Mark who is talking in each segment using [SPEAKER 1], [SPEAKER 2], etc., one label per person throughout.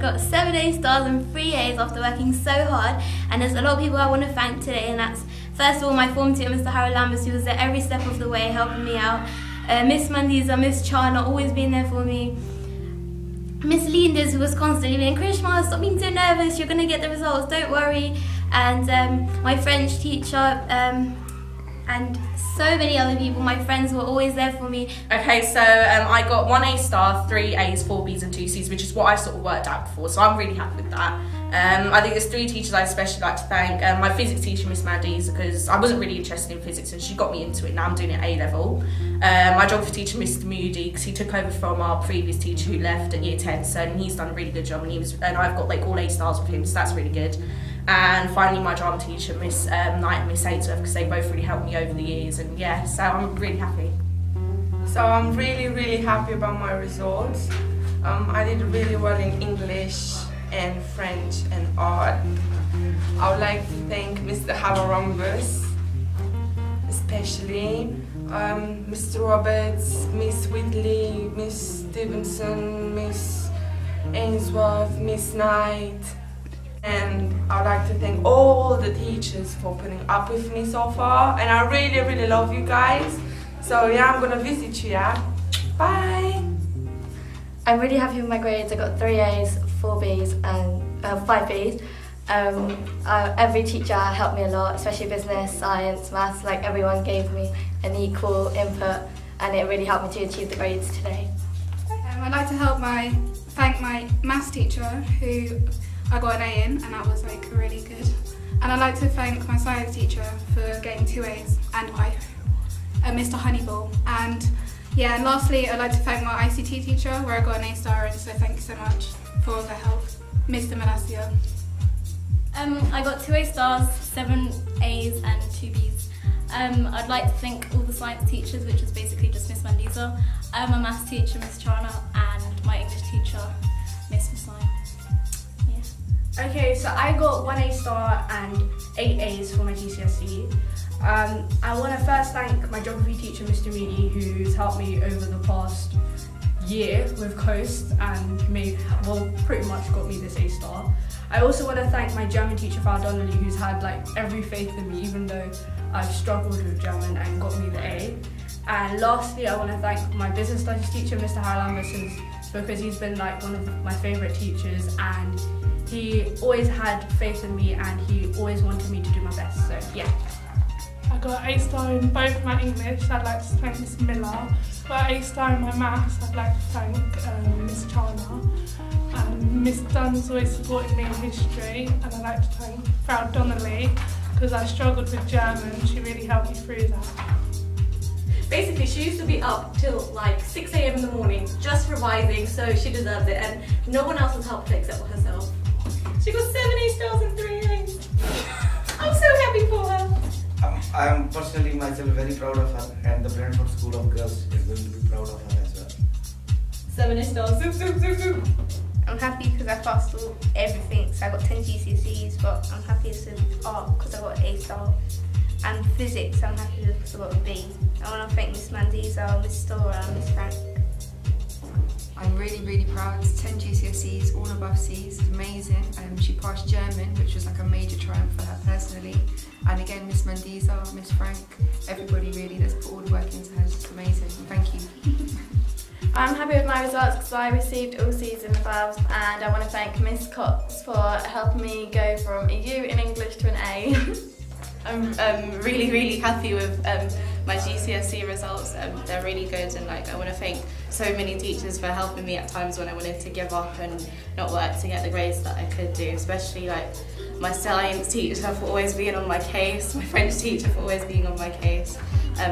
[SPEAKER 1] got 7 A stars and 3 A's after working so hard, and there's a lot of people I want to thank today, and that's first of all my form tutor Mr. Harold Lambers, who was there every step of the way helping me out, Miss Mandiza, Miss Chana, always being there for me, Miss Linders, who was constantly being, Krishma, stop being so nervous, you're going to get the results, don't worry, and my French teacher, and so many other people, my friends were always there for me.
[SPEAKER 2] Okay, so I got 1 A star, 3 A's, 4 B's and 2 C's, which is what I sort of worked out before, so I'm really happy with that. I think there's 3 teachers I'd especially like to thank. My physics teacher, Miss Mandiza, because I wasn't really interested in physics and she got me into it. Now I'm doing it A level. My geography teacher, Mr. Moody, because he took over from our previous teacher who left at year 10, so he's done a really good job, and I've got like all A stars with him, so that's really good. And finally my drama teacher, Miss Knight and Miss Ainsworth, because they both really helped me over the years, and yeah, so I'm really happy.
[SPEAKER 3] So I'm really happy about my results. I did really well in English and French and art. I would like to thank Mr. Harold especially, Mr. Roberts, Miss Whitley, Miss Stevenson, Miss Ainsworth, Miss Knight. And I would like to thank all the teachers for putting up with me so far, and I really love you guys. So yeah, I'm gonna visit you, yeah? Bye!
[SPEAKER 4] I'm really happy with my grades. I got 3 A's, 4 B's and 5 B's. Every teacher helped me a lot, especially business, science, maths, like everyone gave me an equal input, and it really helped me to achieve the grades today.
[SPEAKER 5] I'd like to thank my maths teacher, who I got an A in, and that was like really good. And I'd like to thank my science teacher for getting 2 A's, and Mr. Honeyball. And yeah, and lastly, I'd like to thank my ICT teacher, where I got an A star in, so thank you so much for all the help, Mr. Malasia.
[SPEAKER 1] I got 2 A stars, 7 A's and 2 B's. I'd like to thank all the science teachers, which is basically just Miss Mandiza, my maths teacher, Miss Chana, and my English teacher, Miss Masai.
[SPEAKER 6] Okay, so I got 1 A star and 8 A's for my GCSE. I want to first thank my geography teacher, Mr. Moody, who's helped me over the past year with Coast and pretty much got me this A star. I also want to thank my German teacher, Frau Donnelly, who's had like every faith in me, even though I've struggled with German, and got me the A. And lastly, I want to thank my business studies teacher, Mr. Harold Lambers, because he's been like one of my favourite teachers, and he always had faith in me, and he always wanted me to do my best, so yeah.
[SPEAKER 7] I got an A star in both my English. I'd like to thank Miss Miller. Got an A star in my maths. I'd like to thank Miss Chana. Miss Dunn's always supported me in history, and I'd like to thank Frau Donnelly, because I struggled with German. She really helped me through that.
[SPEAKER 8] Basically, she used to be up till like 6 AM in the morning just revising, so she deserves it, and no one else has helped her except for herself. She got 7 A stars and 3 A's. I'm so happy for her.
[SPEAKER 9] I am personally myself very proud of her, and the Brentford School of Girls is going to be proud of her as well.
[SPEAKER 8] 7 A stars, zoom, zoom, zoom, zoom.
[SPEAKER 4] I'm happy because I passed everything, so I got 10 GCSEs, but I'm happy with art because I got an A star. And physics, I'm happy with because I got a B. I want to thank Miss Mandiza, Miss Stora and Miss Frank.
[SPEAKER 10] I'm really proud. 10 GCSEs, all above C's, amazing. She passed German, which was like a major triumph for her personally. And again, Miss Mandiza, Miss Frank, everybody really that's put all the work into her, it's just amazing. Thank you.
[SPEAKER 4] I'm happy with my results because I received all C's and 12s, and I want to thank Miss Cox for helping me go from a U in English to an A.
[SPEAKER 11] I'm really happy with my GCSE results. They're really good, and like I want to thank so many teachers for helping me at times when I wanted to give up and not work to get the grades that I could do, especially like my science teacher for always being on my case, my French teacher for always being on my case,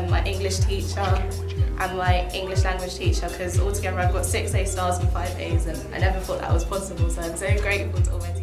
[SPEAKER 11] my English teacher and my English language teacher, because altogether I've got 6 A stars and 5 A's, and I never thought that was possible, so I'm so grateful to all my teachers.